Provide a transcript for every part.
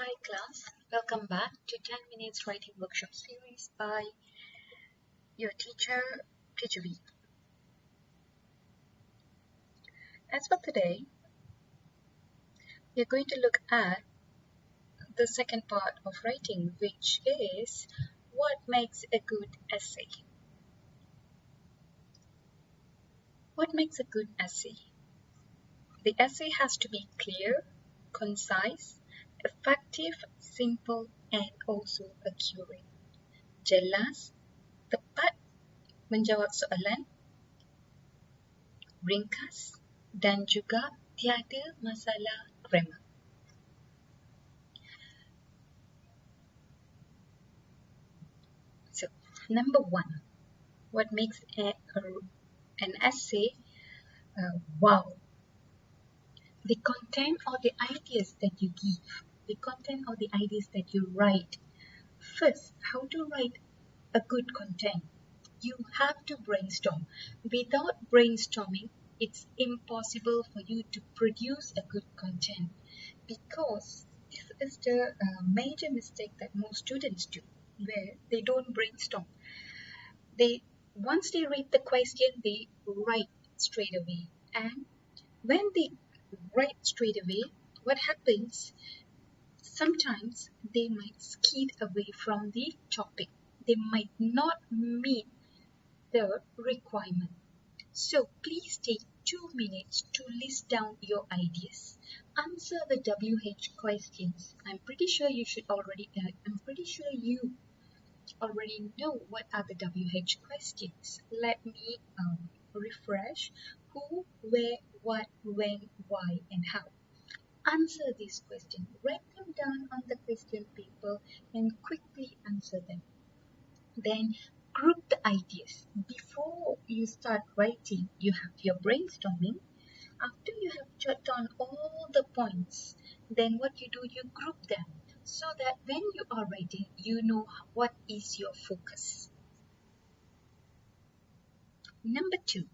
Hi class, welcome back to 10 Minutes Writing Workshop series by your teacher, Prijvi. As for today, we are going to look at the second part of writing, which is what makes a good essay. What makes a good essay? The essay has to be clear, concise, effective, simple, and also accurate. Jelas, tepat, menjawab soalan, ringkas, dan juga tiada masalah grammar. So, number one, what makes an essay wow? The content or the ideas that you give, the content or the ideas that you write. First, how to write a good content? You have to brainstorm. Without brainstorming, it's impossible for you to produce a good content, because this is the major mistake that most students do, where they don't brainstorm. Once they read the question, they write straight away. And when they write straight away, what happens? Sometimes they might skid away from the topic. They might not meet the requirement. So please take 2 minutes to list down your ideas. Answer the WH questions. I'm pretty sure you already know what are the WH questions. Let me refresh: who, where, what, when, why, and how. Answer these questions. Write them down on the question paper and quickly answer them. Then group the ideas. Before you start writing, you have your brainstorming. After you have jotted down all the points, then what you do, you group them so that when you are writing, you know what is your focus. Number two,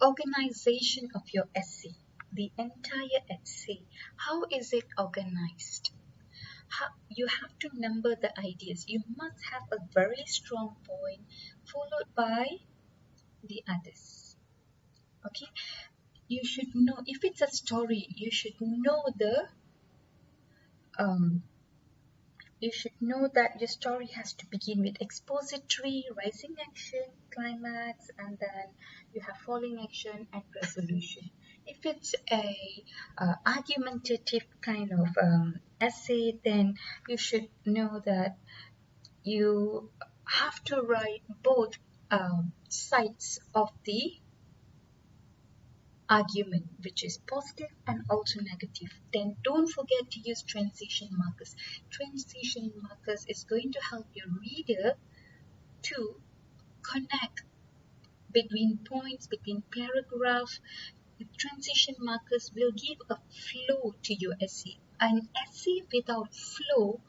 organization of your essay. The entire essay. How is it organized? You have to number the ideas. You must have a very strong point followed by the others. Okay? You should know, if it's a story, you should know that your story has to begin with expository, rising action, climax, and then you have falling action and resolution. If it's a argumentative kind of essay, then you should know that you have to write both sides of the argument, which is positive and also negative. Then don't forget to use transition markers. Transition markers is going to help your reader to connect between points, between paragraphs. The transition markers will give a flow to your essay. An essay without flow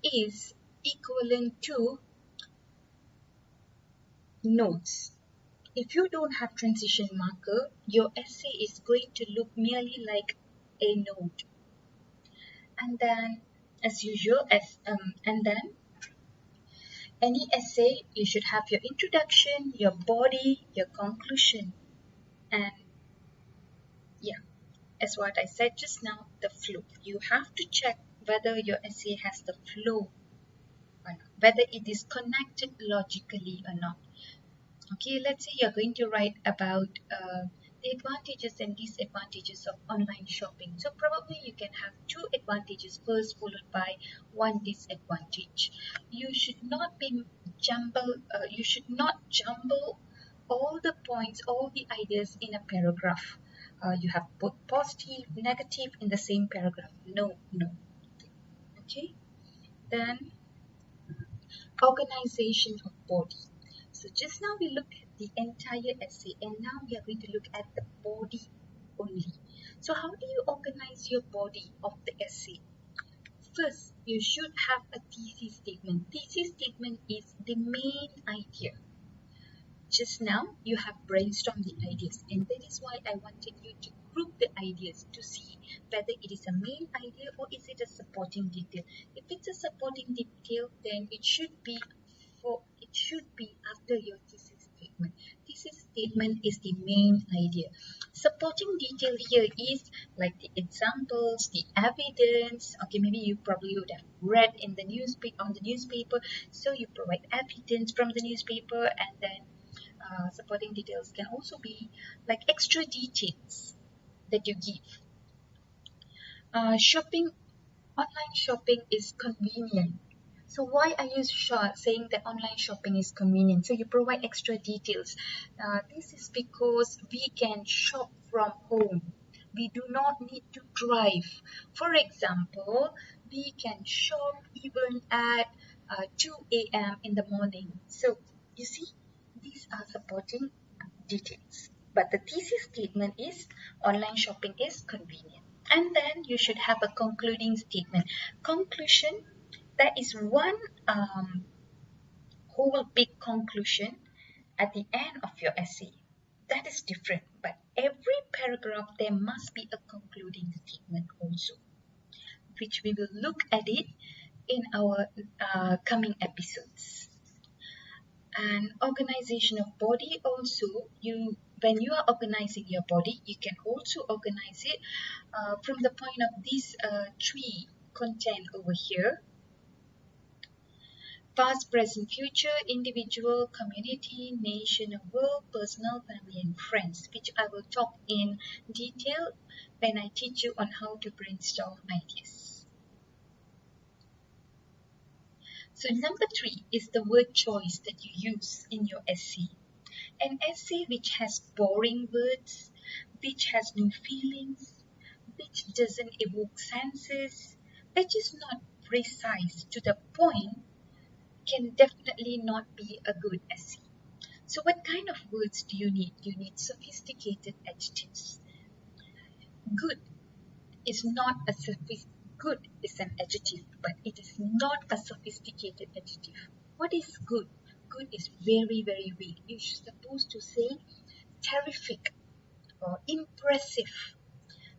is equivalent to notes. If you don't have transition marker, your essay is going to look merely like a note. And then, as usual, any essay, you should have your introduction, your body, your conclusion, and yeah, as what I said just now, the flow. You have to check whether your essay has the flow or not, whether it is connected logically or not. Okay, let's say you're going to write about the advantages and disadvantages of online shopping. So probably you can have 2 advantages first, followed by 1 disadvantage. You should not jumble all the points, all the ideas in a paragraph. You have both positive, negative in the same paragraph. No. Okay. Then organization of body. So just now we looked at the entire essay, and now we are going to look at the body only. So how do you organize your body of the essay? First, you should have a thesis statement. Thesis statement is the main idea. Just now you have brainstormed the ideas, and that is why I wanted you to group the ideas to see whether it is a main idea or is it a supporting detail. If it's a supporting detail, then it should be after your thesis statement. Thesis statement is the main idea. Supporting detail here is like the examples, the evidence. Okay, maybe you probably would have read in the newspaper, so you provide evidence from the newspaper, and then supporting details can also be like extra details that you give. Shopping, online shopping is convenient. So why are you saying that online shopping is convenient? So you provide extra details. This is because we can shop from home. We do not need to drive. For example, we can shop even at 2 a.m. in the morning. So you see, these are supporting details. But the thesis statement is online shopping is convenient. And then you should have a concluding statement. Conclusion, that is one whole big conclusion at the end of your essay. That is different, but every paragraph there must be a concluding statement also, which we will look at it in our coming episodes. And organization of body also, when you are organizing your body, you can also organize it from the point of these three content over here: past, present, future, individual, community, nation, world, personal, family, and friends, which I will talk in detail when I teach you on how to brainstorm ideas. So number 3 is the word choice that you use in your essay. An essay which has boring words, which has no feelings, which doesn't evoke senses, which is not precise to the point, can definitely not be a good essay. So what kind of words do you need? You need sophisticated adjectives. Good is not a good is an adjective, but it is not a sophisticated adjective. What is good? Good is very, very weak. You're supposed to say terrific or impressive,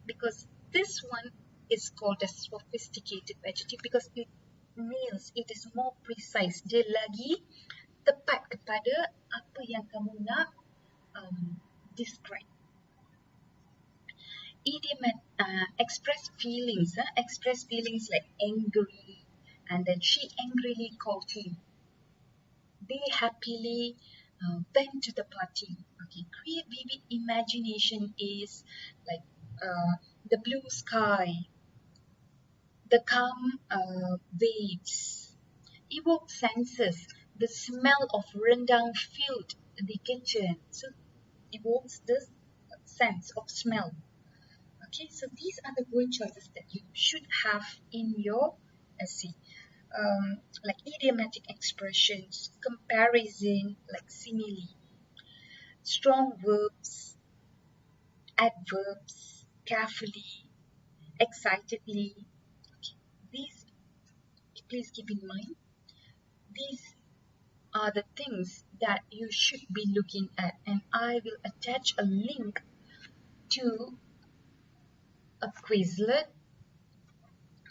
because this one is called a sophisticated adjective because it nails, it is more precise. Dia lagi tepat kepada apa yang kamu nak describe. Idiom express feelings like angry, and then she angrily called him. They happily went to the party. Okay, create vivid imagination is like the blue sky, the calm waves. Evoke senses, the smell of rendang filled the kitchen. So evokes the sense of smell. Okay, so these are the word choices that you should have in your essay. Like idiomatic expressions, comparison, like simile, strong verbs, adverbs, carefully, excitedly. Okay. These, please keep in mind, these are the things that you should be looking at, and I will attach a link to a Quizlet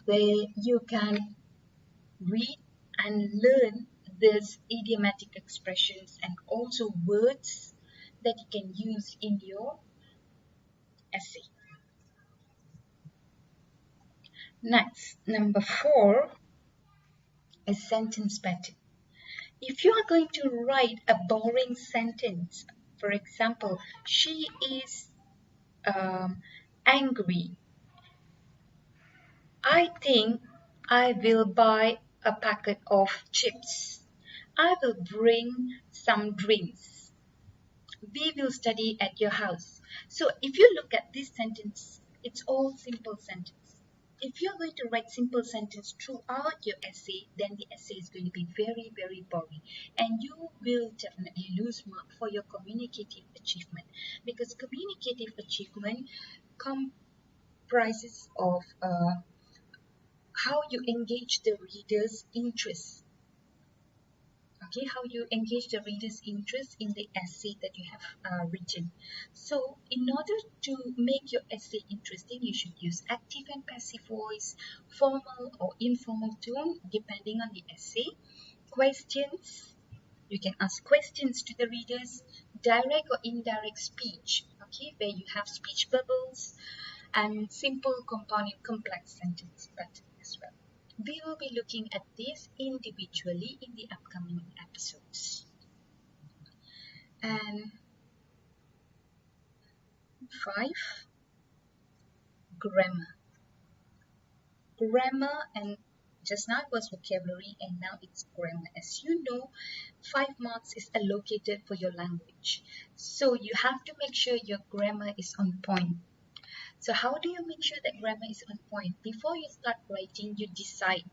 where you can read and learn these idiomatic expressions and also words that you can use in your essay. Next, number 4 is sentence pattern. If you are going to write a boring sentence, for example, she is angry, I think I will buy a packet of chips. I will bring some drinks. We will study at your house. So if you look at this sentence, it's all simple sentence. If you're going to write simple sentence throughout your essay, then the essay is going to be very, very boring. And you will definitely lose mark for your communicative achievement. Because communicative achievement comprises of how you engage the reader's interest. Okay, how you engage the reader's interest in the essay that you have written. So in order to make your essay interesting, you should use active and passive voice, formal or informal tone depending on the essay, questions. You can ask questions to the readers, direct or indirect speech, okay, where you have speech bubbles, and simple compounded complex sentence pattern as well. We will be looking at this individually in the upcoming episodes. And 5, grammar. Grammar, and just now it was vocabulary and now it's grammar. As you know, 5 marks is allocated for your language. So you have to make sure your grammar is on point. So how do you make sure that grammar is on point? Before you start writing, you decide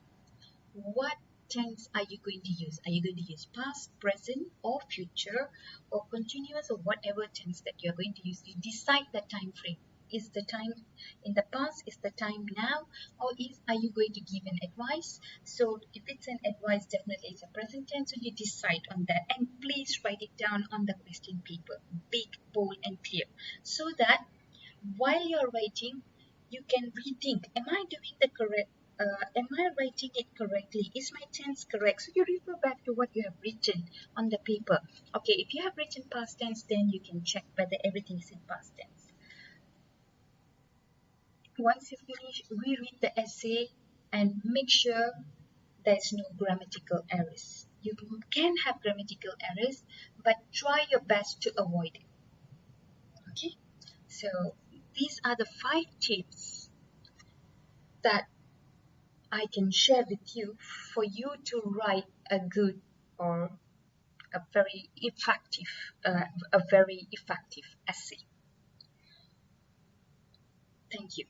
what tense are you going to use. Are you going to use past, present, or future, or continuous, or whatever tense that you're going to use? You decide the time frame. Is the time in the past? Is the time now? Or are you going to give an advice? So if it's an advice, definitely it's a present tense. So you decide on that, and please write it down on the question paper, big, bold, and clear, so that while you're writing, you can rethink. Am I doing the correct? Am I writing it correctly? Is my tense correct? So you refer back to what you have written on the paper. Okay, if you have written past tense, then you can check whether everything is in past tense. Once you finish, reread the essay and make sure there's no grammatical errors. You can have grammatical errors, but try your best to avoid it. Okay, so these are the 5 tips that I can share with you for you to write a good or a very effective essay. Thank you.